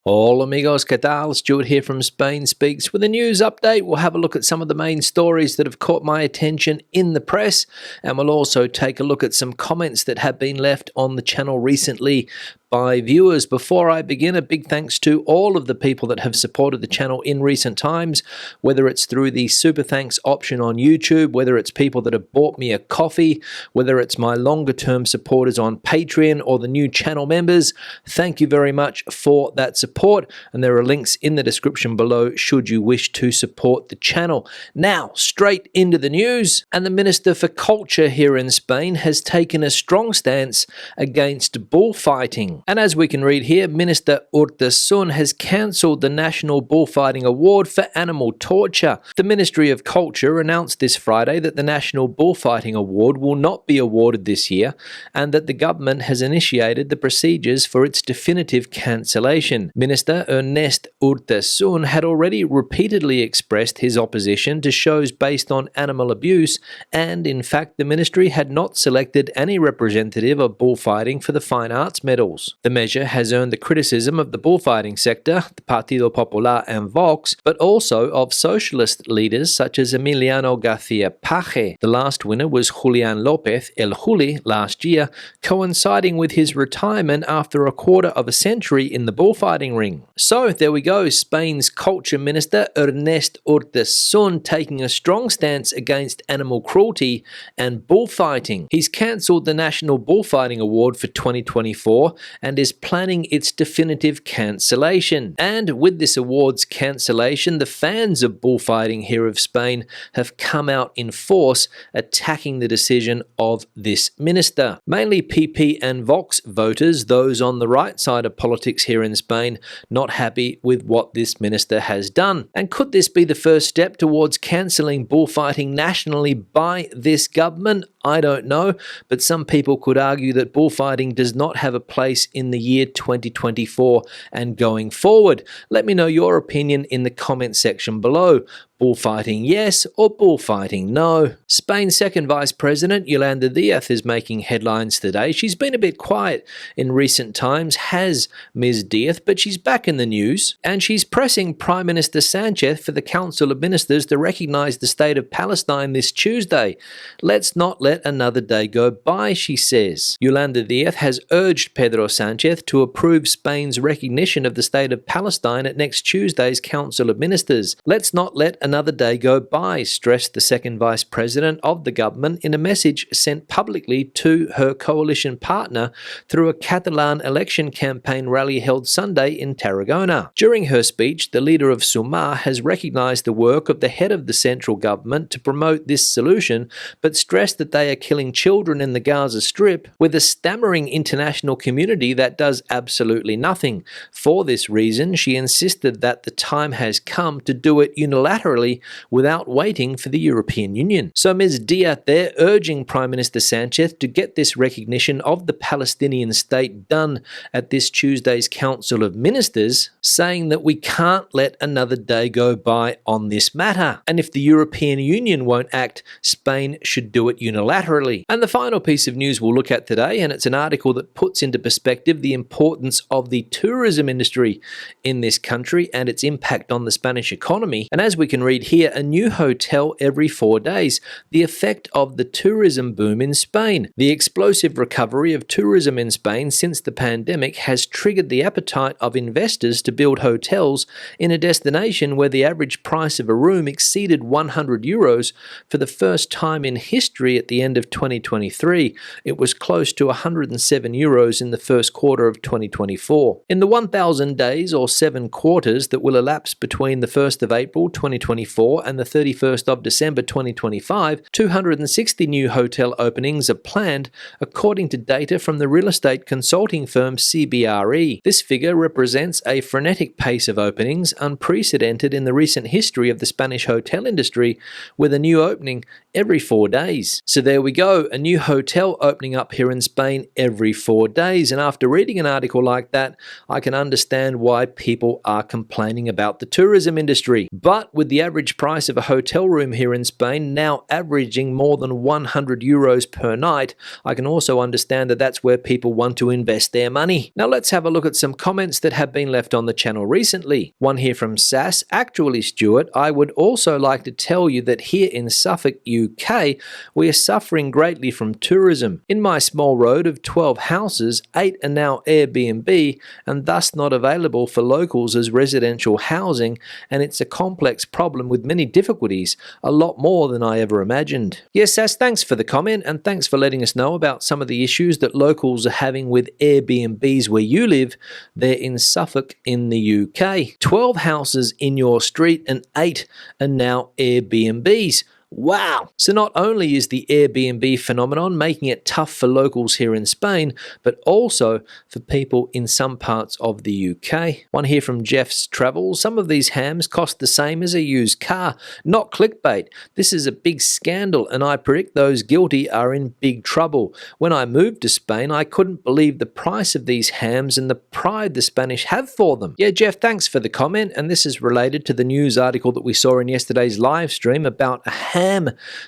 Hola amigos, ¿qué tal? Stuart here from Spain Speaks with a news update. We'll have a look at some of the main stories that have caught my attention in the press, and we'll also take a look at some comments that have been left on the channel recently by viewers. Before I begin, a big thanks to all of the people that have supported the channel in recent times, whether it's through the super thanks option on YouTube, whether it's people that have bought me a coffee, whether it's my longer term supporters on Patreon or the new channel members. Thank you very much for that support, and there are links in the description below should you wish to support the channel. Now, straight into the news, and the Minister for Culture here in Spain has taken a strong stance against bullfighting. And as we can read here, Minister Urtasun has cancelled the National Bullfighting Award for animal torture. The Ministry of Culture announced this Friday that the National Bullfighting Award will not be awarded this year, and that the government has initiated the procedures for its definitive cancellation. Minister Ernest Urtasun had already repeatedly expressed his opposition to shows based on animal abuse, and in fact the ministry had not selected any representative of bullfighting for the Fine Arts Medals. The measure has earned the criticism of the bullfighting sector, the Partido Popular and Vox, but also of socialist leaders such as Emiliano García Paje. The last winner was Julián López El Juli last year, coinciding with his retirement after a quarter of a century in the bullfighting ring. So there we go, Spain's culture minister Ernest Urtasun taking a strong stance against animal cruelty and bullfighting. He's cancelled the National Bullfighting Award for 2024 and is planning its definitive cancellation. And with this award's cancellation, the fans of bullfighting here of Spain have come out in force, attacking the decision of this minister. Mainly PP and Vox voters, those on the right side of politics here in Spain, not happy with what this minister has done. And could this be the first step towards cancelling bullfighting nationally by this government? I don't know, but some people could argue that bullfighting does not have a place in the year 2024 and going forward. Let me know your opinion in the comment section below. Bullfighting yes or bullfighting no? Spain's second Vice President, Yolanda Díaz, is making headlines today. She's been a bit quiet in recent times, has Ms. Díaz, but she's back in the news, and she's pressing Prime Minister Sánchez for the Council of Ministers to recognise the state of Palestine this Tuesday. Let's not let another day go by, she says. Yolanda Díaz has urged Pedro Sánchez to approve Spain's recognition of the state of Palestine at next Tuesday's Council of Ministers. Let's not let another day go by, stressed the second Vice President of the government in a message sent publicly to her coalition partner through a Catalan election campaign rally held Sunday in Tarragona. During her speech, the leader of Sumar has recognised the work of the head of the central government to promote this solution, but stressed that they are killing children in the Gaza Strip with a stammering international community that does absolutely nothing. For this reason, she insisted that the time has come to do it unilaterally without waiting for the European Union. So Ms. Díaz there urging Prime Minister Sánchez to get this recognition of the Palestinian state done at this Tuesday's Council of Ministers, saying that we can't let another day go by on this matter. And if the European Union won't act, Spain should do it unilaterally. And the final piece of news we'll look at today, and it's an article that puts into perspective the importance of the tourism industry in this country and its impact on the Spanish economy. And as we can read here, a new hotel every 4 days, the effect of the tourism boom in Spain. The explosive recovery of tourism in Spain since the pandemic has triggered the appetite of investors to build hotels in a destination where the average price of a room exceeded 100 euros for the first time in history at the end of 2023. It was close to 107 euros in the first quarter of 2024. In the 1,000 days or 7 quarters that will elapse between the 1st of April 2024 and the 31st of December 2025, 260 new hotel openings are planned, according to data from the real estate consulting firm CBRE. This figure represents a frenetic pace of openings unprecedented in the recent history of the Spanish hotel industry, with a new opening every 4 days. So there we go, a new hotel opening up here in Spain every 4 days. And after reading an article like that, I can understand why people are complaining about the tourism industry. But with the the average price of a hotel room here in Spain now averaging more than 100 euros per night, I can also understand that that's where people want to invest their money. Now let's have a look at some comments that have been left on the channel recently. One here from Sass. Actually, Stuart, I would also like to tell you that here in Suffolk, UK, we are suffering greatly from tourism. In my small road of 12 houses, 8 are now Airbnb and thus not available for locals as residential housing, and it's a complex problem with many difficulties, a lot more than I ever imagined. Yes, Sass, thanks for the comment and thanks for letting us know about some of the issues that locals are having with Airbnbs where you live. They're in Suffolk in the UK. 12 houses in your street and 8 are now Airbnbs. Wow! So not only is the Airbnb phenomenon making it tough for locals here in Spain, but also for people in some parts of the UK. One here from Jeff's Travels. Some of these hams cost the same as a used car. Not clickbait. This is a big scandal and I predict those guilty are in big trouble. When I moved to Spain, I couldn't believe the price of these hams and the pride the Spanish have for them. Yeah, Jeff, thanks for the comment, and this is related to the news article that we saw in yesterday's live stream about a ham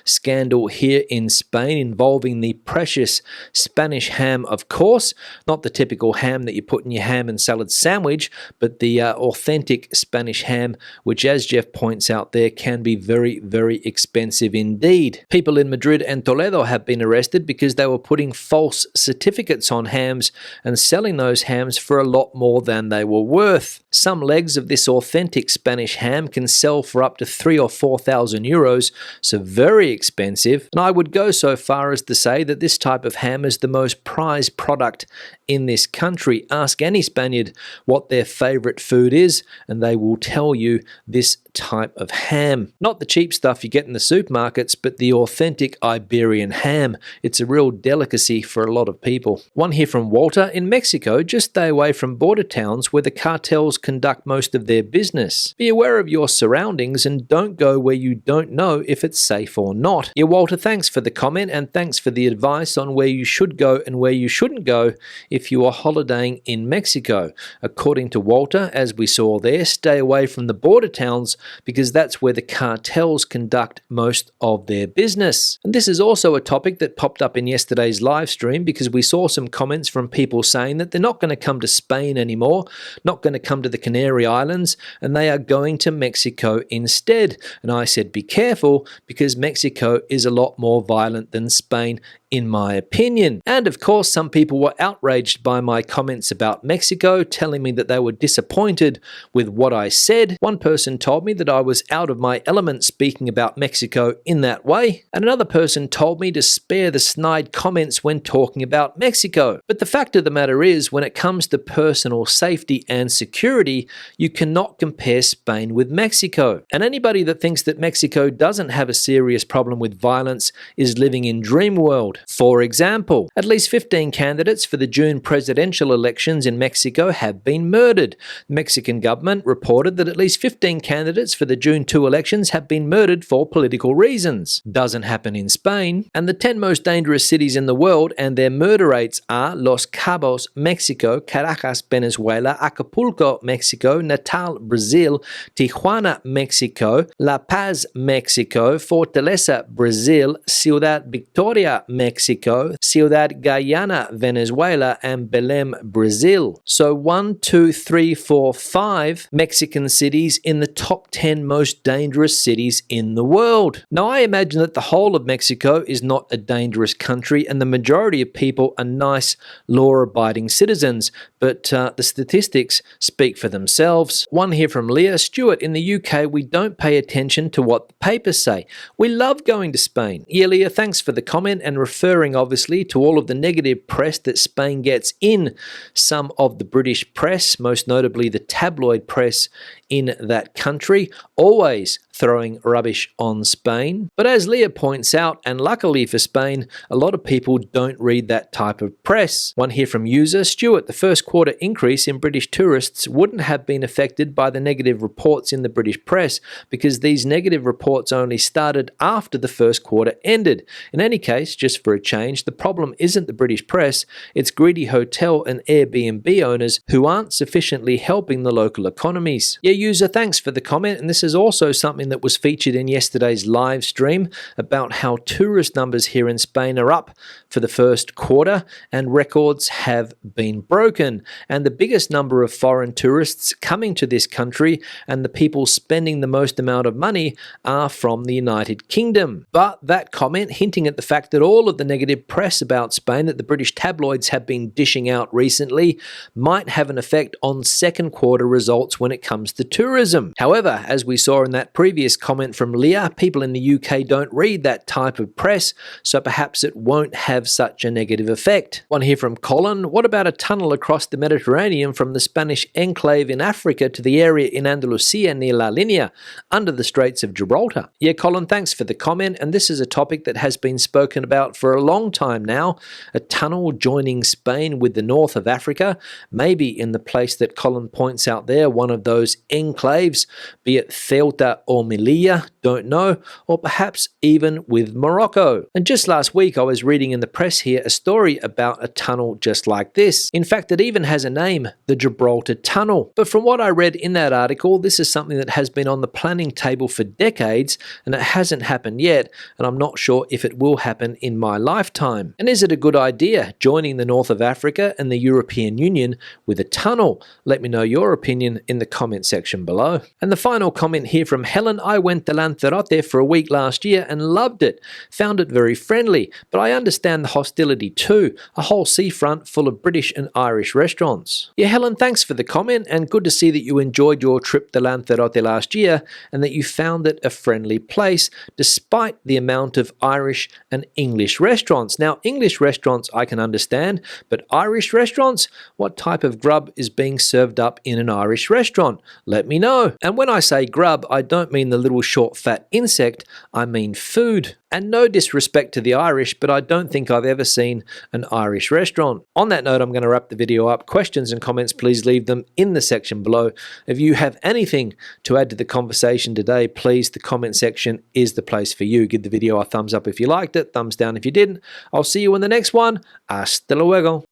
scandal here in Spain involving the precious Spanish ham, of course, not the typical ham that you put in your ham and salad sandwich, but the authentic Spanish ham, which, as Jeff points out there, can be very, very expensive indeed. People in Madrid and Toledo have been arrested because they were putting false certificates on hams and selling those hams for a lot more than they were worth. Some legs of this authentic Spanish ham can sell for up to 3,000 or 4,000 euros, so very expensive, and I would go so far as to say that this type of ham is the most prized product in this country. Ask any Spaniard what their favorite food is and they will tell you this type of ham. Not the cheap stuff you get in the supermarkets, but the authentic Iberian ham. It's a real delicacy for a lot of people. One here from Walter. In Mexico, just stay away from border towns where the cartels conduct most of their business. Be aware of your surroundings and don't go where you don't know if it's safe or not. Yeah, Walter, thanks for the comment and thanks for the advice on where you should go and where you shouldn't go if you are holidaying in Mexico. According to Walter, as we saw there, stay away from the border towns because that's where the cartels conduct most of their business. And this is also a topic that popped up in yesterday's live stream because we saw some comments from people saying that they're not going to come to Spain anymore, not going to come to the Canary Islands, and they are going to Mexico instead. And I said, be careful because Mexico is a lot more violent than Spain, in my opinion. And of course, some people were outraged by my comments about Mexico, telling me that they were disappointed with what I said. One person told me that I was out of my element speaking about Mexico in that way, and another person told me to spare the snide comments when talking about Mexico. But the fact of the matter is, when it comes to personal safety and security, you cannot compare Spain with Mexico. And anybody that thinks that Mexico doesn't have a serious problem with violence is living in dream world. For example, at least 15 candidates for the June presidential elections in Mexico have been murdered. The Mexican government reported that at least 15 candidates for the June 2 elections have been murdered for political reasons. Doesn't happen in Spain. And the 10 most dangerous cities in the world and their murder rates are Los Cabos, Mexico; Caracas, Venezuela; Acapulco, Mexico; Natal, Brazil; Tijuana, Mexico; La Paz, Mexico; Fortaleza, Brazil; Ciudad Victoria, Mexico; Ciudad Guyana, Venezuela; and Belém, Brazil. So 1, 2, 3, 4, 5 Mexican cities in the top 10 most dangerous cities in the world. Now, I imagine that the whole of Mexico is not a dangerous country and the majority of people are nice, law-abiding citizens, but the statistics speak for themselves. One here from Leah. Stuart, in the UK, we don't pay attention to what the papers say. We love going to Spain. Yeah, Leah, thanks for the comment and referring obviously to all of the negative press that Spain gets in some of the British press, most notably the tabloid press in that country, always throwing rubbish on Spain. But as Leah points out, and luckily for Spain, a lot of people don't read that type of press. One here from user. Stuart, the first quarter increase in British tourists wouldn't have been affected by the negative reports in the British press because these negative reports only started after the first quarter ended. In any case, just for a change, the problem isn't the British press, it's greedy hotel and Airbnb owners who aren't sufficiently helping the local economies. Yeah, user, thanks for the comment, and this is also something something that was featured in yesterday's live stream about how tourist numbers here in Spain are up for the first quarter and records have been broken. And the biggest number of foreign tourists coming to this country and the people spending the most amount of money are from the United Kingdom. But that comment, hinting at the fact that all of the negative press about Spain that the British tabloids have been dishing out recently, might have an effect on second quarter results when it comes to tourism. However, as we saw in that previous comment from Leah, people in the UK don't read that type of press, so perhaps it won't have such a negative effect. One here from Colin: what about a tunnel across the Mediterranean from the Spanish enclave in Africa to the area in Andalusia near La Linea, under the Straits of Gibraltar? Yeah, Colin, thanks for the comment, and this is a topic that has been spoken about for a long time now, a tunnel joining Spain with the north of Africa, maybe in the place that Colin points out there, one of those enclaves, be it Ceuta or Melilla, don't know, or perhaps even with Morocco. And just last week I was reading in the press here a story about a tunnel just like this. In fact, it even has a name, the Gibraltar Tunnel. But from what I read in that article, this is something that has been on the planning table for decades and it hasn't happened yet, and I'm not sure if it will happen in my lifetime. And is it a good idea, joining the north of Africa and the European Union with a tunnel? Let me know your opinion in the comment section below. And the final comment here from Helen: I went to Lanzarote for a week last year and loved it. Found it very friendly, but I understand the hostility too. A whole seafront full of British and Irish restaurants. Yeah, Helen, thanks for the comment, and good to see that you enjoyed your trip to Lanzarote last year and that you found it a friendly place despite the amount of Irish and English restaurants. Now, English restaurants I can understand, but Irish restaurants? What type of grub is being served up in an Irish restaurant? Let me know. And when I say grub, I don't mean the little short fat insect, I mean food. And no disrespect to the Irish, but I don't think I've ever seen an Irish restaurant. On that note, I'm going to wrap the video up. Questions and comments, please leave them in the section below. If you have anything to add to the conversation today, please, the comment section is the place for you. Give the video a thumbs up if you liked it, thumbs down if you didn't. I'll see you in the next one. Hasta luego.